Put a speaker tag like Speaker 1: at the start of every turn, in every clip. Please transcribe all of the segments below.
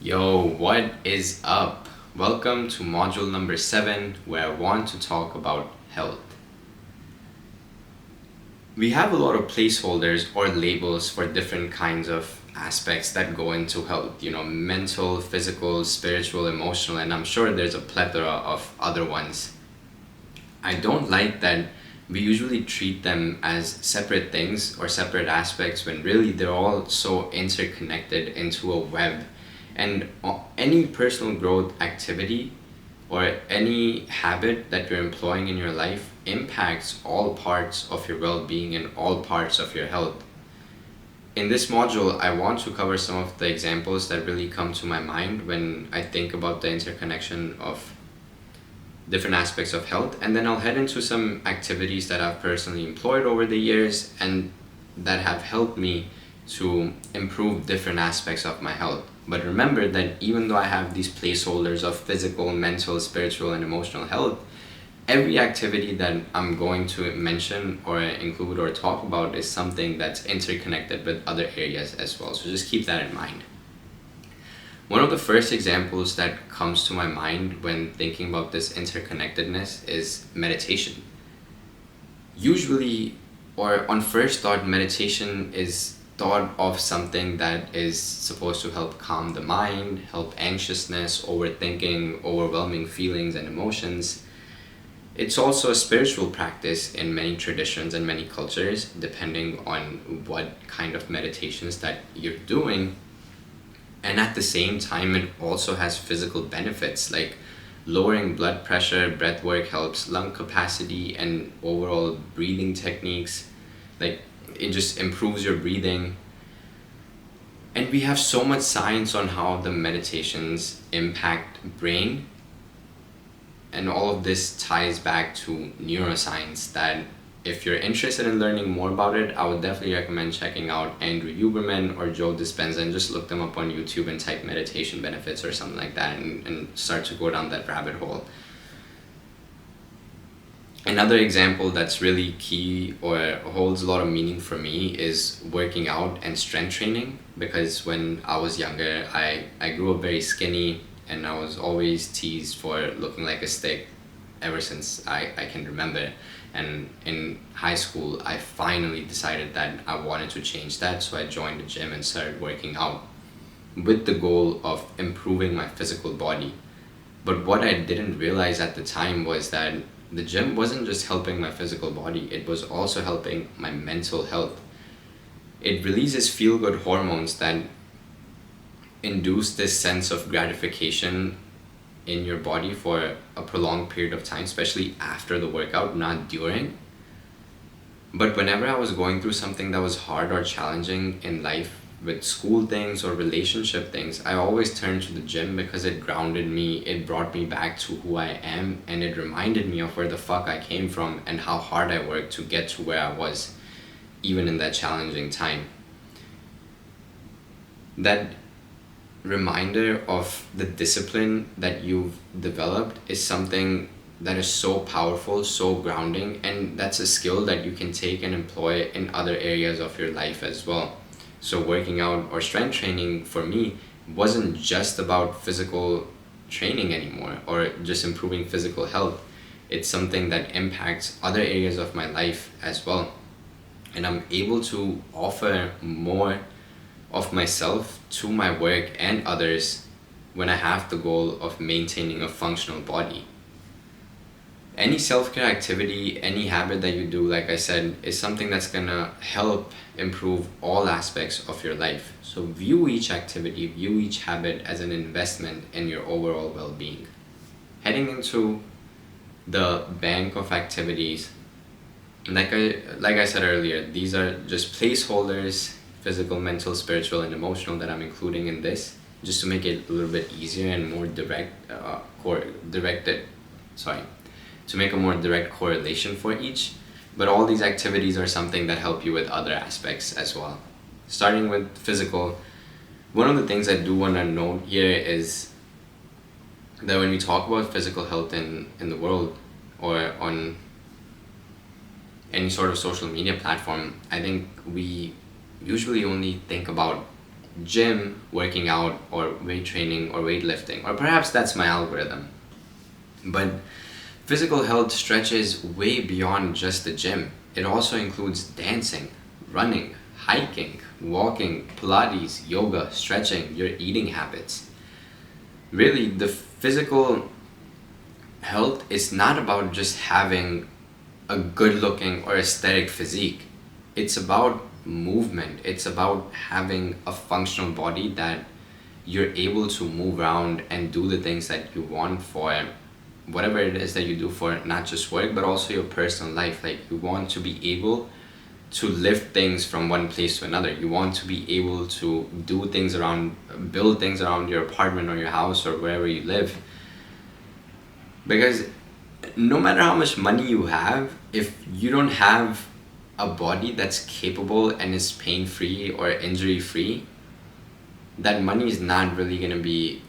Speaker 1: Yo, what is up? Welcome to module number 7, where I want to talk about health. We have a lot of placeholders or labels for different kinds of aspects that go into health, mental, physical, spiritual, emotional, and I'm sure there's a plethora of other ones. I don't like that we usually treat them as separate things or separate aspects when really they're all so interconnected into a web. And any personal growth activity or any habit that you're employing in your life impacts all parts of your well being and all parts of your health. In this module, I want to cover some of the examples that really come to my mind when I think about the interconnection of different aspects of health, and then I'll head into some activities that I've personally employed over the years and that have helped me to improve different aspects of my health. But remember that even though I have these placeholders of physical, mental, spiritual, and emotional health, every activity that I'm going to mention or include or talk about is something that's interconnected with other areas as well. So just keep that in mind. One of the first examples that comes to my mind when thinking about this interconnectedness is meditation. Usually, or on first thought, meditation is thought of something that is supposed to help calm the mind, help anxiousness, overthinking, overwhelming feelings and emotions. It's also a spiritual practice in many traditions and many cultures, depending on what kind of meditations that you're doing. And at the same time, it also has physical benefits like lowering blood pressure. Breath work helps lung capacity and overall breathing techniques. Like, it just improves your breathing. And we have so much science on how the meditations impact brain, and all of this ties back to neuroscience that if you're interested in learning more about it, I would definitely recommend checking out Andrew Huberman or Joe Dispenza and just look them up on YouTube and type meditation benefits or something like that and start to go down that rabbit hole. Another example that's really key or holds a lot of meaning for me is working out and strength training, because when I was younger, I grew up very skinny and I was always teased for looking like a stick ever since I can remember. And in high school, I finally decided that I wanted to change that, so I joined the gym and started working out with the goal of improving my physical body. But what I didn't realize at the time was that the gym wasn't just helping my physical body, it was also helping my mental health. It releases feel-good hormones that induce this sense of gratification in your body for a prolonged period of time, especially after the workout, not during. But whenever I was going through something that was hard or challenging in life with school things or relationship things, I always turned to the gym because it grounded me, it brought me back to who I am, and it reminded me of where the fuck I came from and how hard I worked to get to where I was, even in that challenging time. That reminder of the discipline that you've developed is something that is so powerful, so grounding, and that's a skill that you can take and employ in other areas of your life as well. So working out or strength training for me wasn't just about physical training anymore or just improving physical health. It's something that impacts other areas of my life as well. And I'm able to offer more of myself to my work and others when I have the goal of maintaining a functional body. Any self-care activity, any habit that you do, like I said, is something that's gonna help improve all aspects of your life. So view each activity, view each habit as an investment in your overall well-being. Heading into the bank of activities, like I said earlier, these are just placeholders, physical, mental, spiritual, and emotional, that I'm including in this, just to make it a little bit easier and more to make a more direct correlation for each. But all these activities are something that help you with other aspects as well. Starting with physical, one of the things I do want to note here is that when we talk about physical health in the world or on any sort of social media platform, I think we usually only think about gym, working out, or weight training, or weightlifting, or perhaps that's my algorithm. But physical health stretches way beyond just the gym. It also includes dancing, running, hiking, walking, Pilates, yoga, stretching, your eating habits. Really, the physical health is not about just having a good looking or aesthetic physique. It's about movement. It's about having a functional body that you're able to move around and do the things that you want for whatever it is that you do for not just work but also your personal life. Like, you want to be able to lift things from one place to another. You want to be able to do things around, build things around your apartment or your house or wherever you live. Because no matter how much money you have, if you don't have a body that's capable and is pain-free or injury-free, that money is not really going to be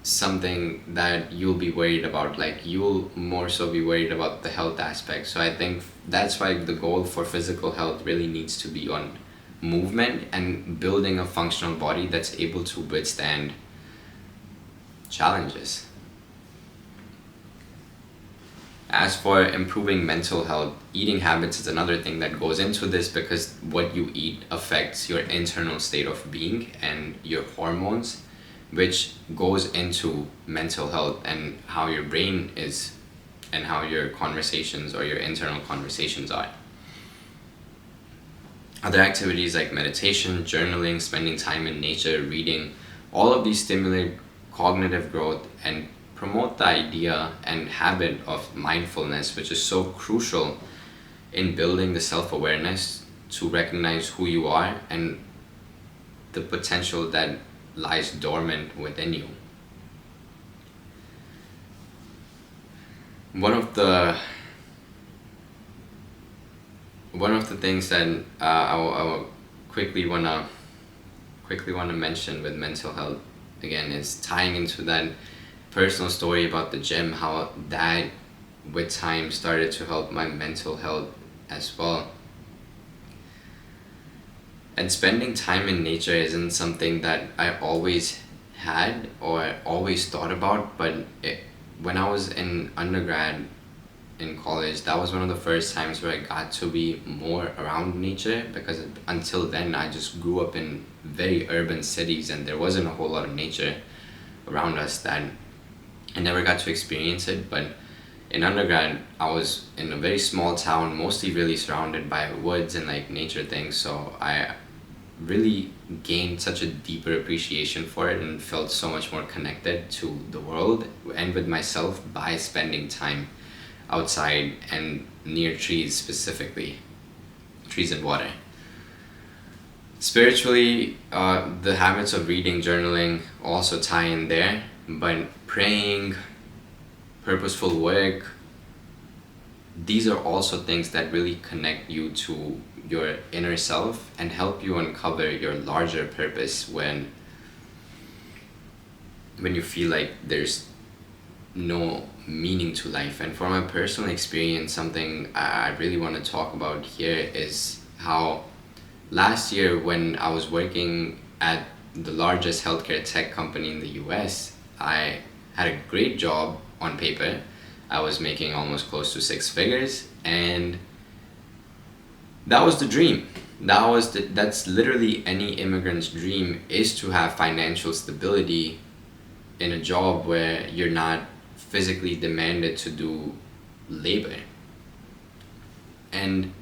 Speaker 1: something that you'll be worried about. Like, you'll more so be worried about the health aspect. So I think that's why the goal for physical health really needs to be on movement and building a functional body that's able to withstand challenges. As for improving mental health, eating habits is another thing that goes into this, because what you eat affects your internal state of being and your hormones, which goes into mental health and how your brain is and how your conversations or your internal conversations are. Other activities like meditation, journaling, spending time in nature, reading, all of these stimulate cognitive growth and promote the idea and habit of mindfulness, which is so crucial in building the self-awareness to recognize who you are and the potential that lies dormant within you. One of the things that I quickly wanna mention with mental health again is tying into that personal story about the gym, how that with time started to help my mental health as well. And spending time in nature isn't something that I always had or always thought about, but when I was in undergrad in college, that was one of the first times where I got to be more around nature, because until then I just grew up in very urban cities and there wasn't a whole lot of nature around us that I never got to experience it. But in undergrad, I was in a very small town, mostly really surrounded by woods and like nature things. So I really gained such a deeper appreciation for it and felt so much more connected to the world and with myself by spending time outside and near trees, specifically trees and water. Spiritually, the habits of reading, journaling also tie in there, but praying, purposeful work, these are also things that really connect you to your inner self and help you uncover your larger purpose when you feel like there's no meaning to life. And for my personal experience, something I really want to talk about here is how last year, when I was working at the largest healthcare tech company in the US, I had a great job on paper. I was making almost close to 6 figures, and that was the dream. That's literally any immigrant's dream, is to have financial stability in a job where you're not physically demanded to do labor. And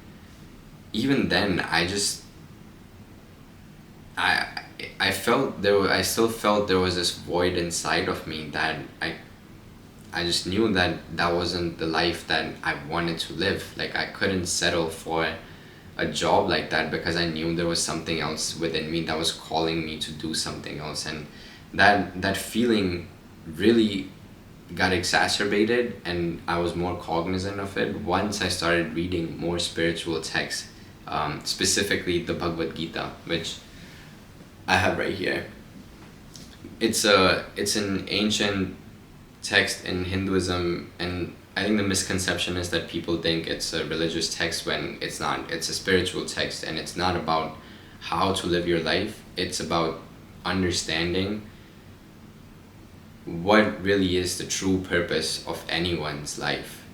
Speaker 1: even then, I still felt there was this void inside of me that I just knew that that wasn't the life that I wanted to live. Like, I couldn't settle for a job like that, because I knew there was something else within me that was calling me to do something else. And that feeling really got exacerbated, and I was more cognizant of it once I started reading more spiritual texts, specifically the Bhagavad Gita, which I have right here. It's an ancient text in Hinduism, and I think the misconception is that people think it's a religious text when it's not. It's a spiritual text, and it's not about how to live your life. It's about understanding what really is the true purpose of anyone's life.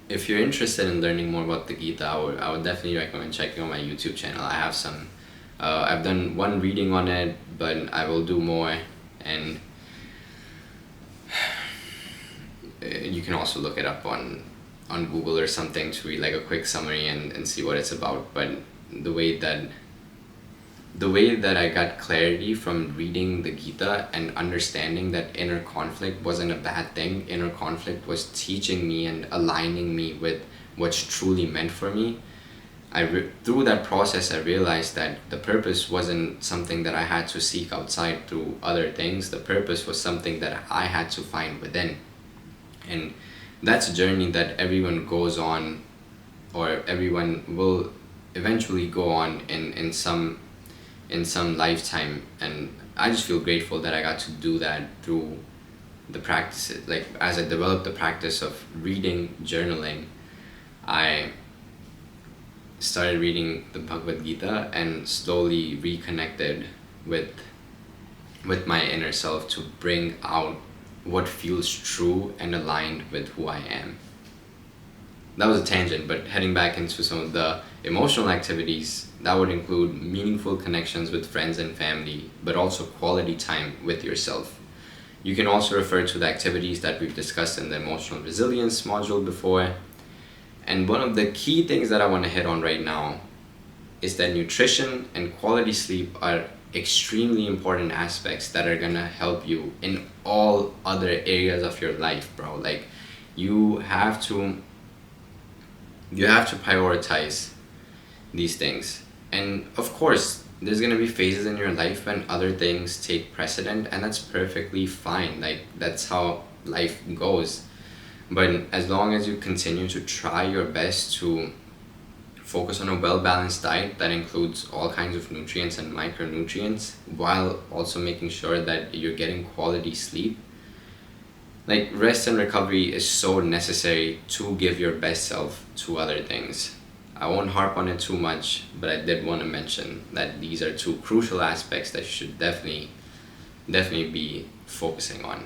Speaker 1: If you're interested in learning more about the Gita, I would definitely recommend checking out my YouTube channel. I have some, I've done one reading on it, but I will do more. And you can also look it up on Google or something to read like a quick summary and see what it's about. But the way that I got clarity from reading the Gita and understanding that inner conflict wasn't a bad thing. Inner conflict was teaching me and aligning me with what's truly meant for me. Through that process, I realized that the purpose wasn't something that I had to seek outside through other things. The purpose was something that I had to find within. And that's a journey that everyone goes on, or everyone will eventually go on in some lifetime. And I just feel grateful that I got to do that through the practices. Like, as I developed the practice of reading, journaling, I started reading the Bhagavad Gita and slowly reconnected with my inner self to bring out what feels true and aligned with who I am. That was a tangent, but heading back into some of the emotional activities, that would include meaningful connections with friends and family, but also quality time with yourself. You can also refer to the activities that we've discussed in the emotional resilience module before. And one of the key things that I want to hit on right now is that nutrition and quality sleep are extremely important aspects that are gonna help you in all other areas of your life, bro. Like, you have to prioritize these things. And of course, there's gonna be phases in your life when other things take precedent, and that's perfectly fine. Like, that's how life goes. But as long as you continue to try your best to focus on a well-balanced diet that includes all kinds of nutrients and micronutrients, while also making sure that you're getting quality sleep, like, rest and recovery is so necessary to give your best self to other things. I won't harp on it too much, but I did want to mention that these are two crucial aspects that you should definitely be focusing on.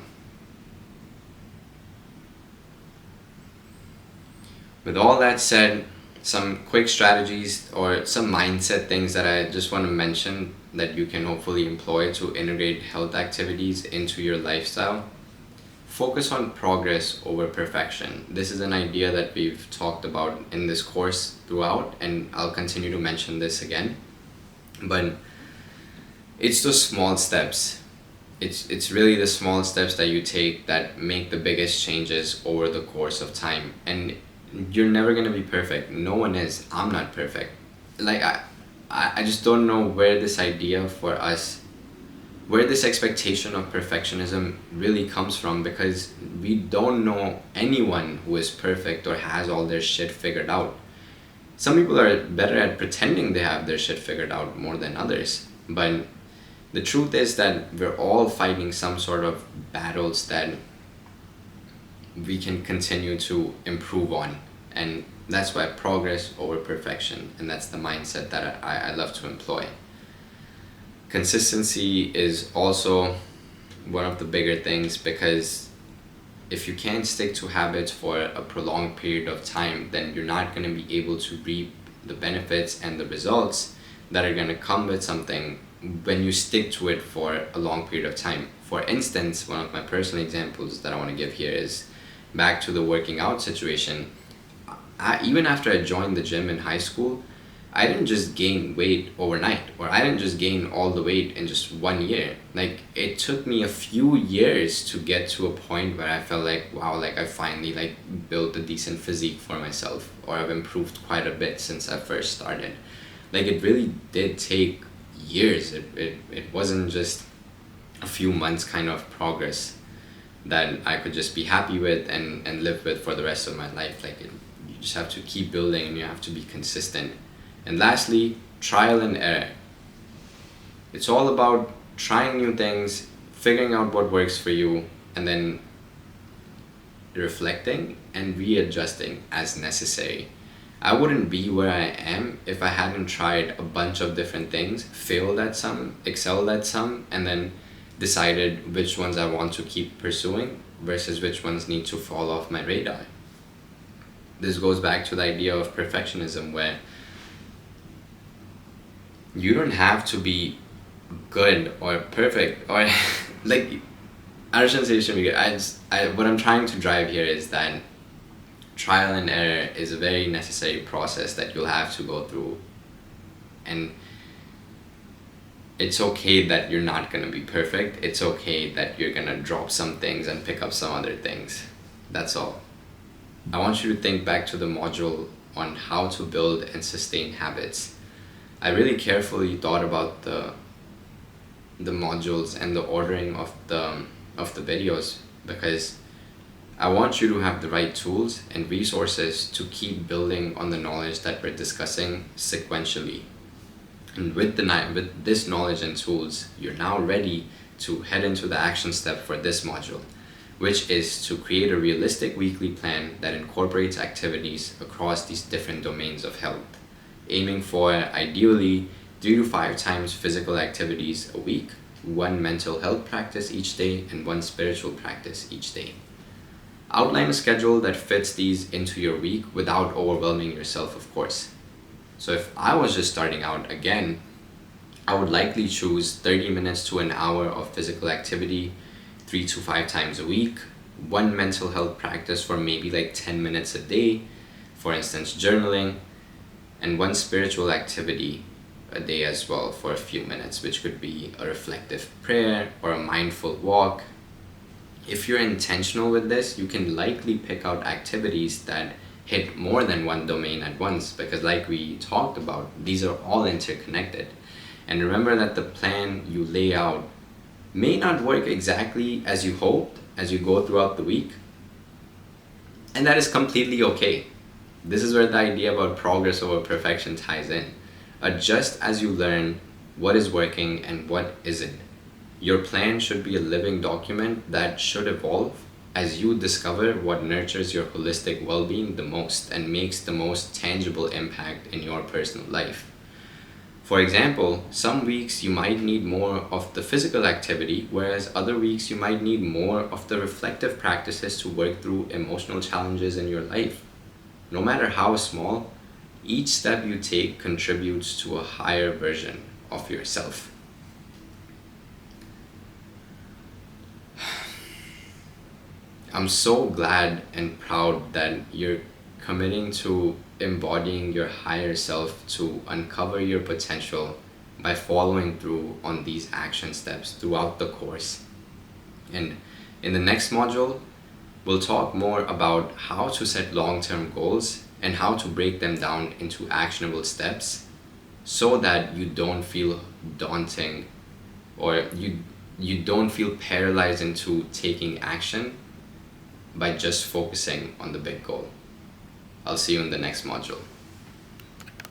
Speaker 1: With all that said, some quick strategies or some mindset things that I just want to mention that you can hopefully employ to integrate health activities into your lifestyle. Focus on progress over perfection. This is an idea that we've talked about in this course throughout, and I'll continue to mention this again. But it's those small steps. It's really the small steps that you take that make the biggest changes over the course of time. And you're never gonna be perfect. No one is. I'm not perfect. Like, I just don't know where this idea for us, where this expectation of perfectionism really comes from, because we don't know anyone who is perfect or has all their shit figured out. Some people are better at pretending they have their shit figured out more than others. But the truth is that we're all fighting some sort of battles that we can continue to improve on. And that's why progress over perfection, and that's the mindset that I love to employ. Consistency is also one of the bigger things, because if you can't stick to habits for a prolonged period of time, then you're not going to be able to reap the benefits and the results that are going to come with something when you stick to it for a long period of time. For instance, one of my personal examples that I want to give here is back to the working out situation. Even after I joined the gym in high school, I didn't just gain weight overnight, or I didn't just gain all the weight in just 1 year. Like, it took me a few years to get to a point where I felt like, wow, like I finally like built a decent physique for myself, or I've improved quite a bit since I first started. Like, it really did take years. It wasn't just a few months kind of progress that I could just be happy with and live with for the rest of my life. Like, you just have to keep building, and you have to be consistent. And lastly, trial and error. It's all about trying new things, figuring out what works for you, and then reflecting and readjusting as necessary. I wouldn't be where I am if I hadn't tried a bunch of different things, failed at some, excelled at some, and then decided which ones I want to keep pursuing versus which ones need to fall off my radar. This goes back to the idea of perfectionism, where you don't have to be good or perfect or like, I shouldn't say it should be good. What I'm trying to drive here is that trial and error is a very necessary process that you'll have to go through, and it's okay that you're not going to be perfect. It's okay that you're going to drop some things and pick up some other things. That's all. I want you to think back to the module on how to build and sustain habits. I really carefully thought about the modules and the ordering of the videos, because I want you to have the right tools and resources to keep building on the knowledge that we're discussing sequentially. And with this knowledge and tools, you're now ready to head into the action step for this module, which is to create a realistic weekly plan that incorporates activities across these different domains of health, aiming for ideally 3 to 5 times physical activities a week, 1 mental health practice each day, and 1 spiritual practice each day. Outline a schedule that fits these into your week without overwhelming yourself, of course. So if I was just starting out again, I would likely choose 30 minutes to an hour of physical activity 3 to 5 times a week, 1 mental health practice for maybe like 10 minutes a day, for instance journaling, and 1 spiritual activity a day as well for a few minutes, which could be a reflective prayer or a mindful walk. If you're intentional with this, you can likely pick out activities that hit more than 1 domain at once, because like we talked about, these are all interconnected. And remember that the plan you lay out may not work exactly as you hoped as you go throughout the week, and that is completely okay. This is where the idea about progress over perfection ties in. Adjust as you learn what is working and what isn't. Your plan should be a living document that should evolve as you discover what nurtures your holistic well-being the most and makes the most tangible impact in your personal life. For example, some weeks you might need more of the physical activity, whereas other weeks you might need more of the reflective practices to work through emotional challenges in your life. No matter how small, each step you take contributes to a higher version of yourself. I'm so glad and proud that you're committing to embodying your higher self to uncover your potential by following through on these action steps throughout the course. And in the next module, we'll talk more about how to set long-term goals and how to break them down into actionable steps so that you don't feel daunting, or you don't feel paralyzed into taking action by just focusing on the big goal. I'll see you in the next module.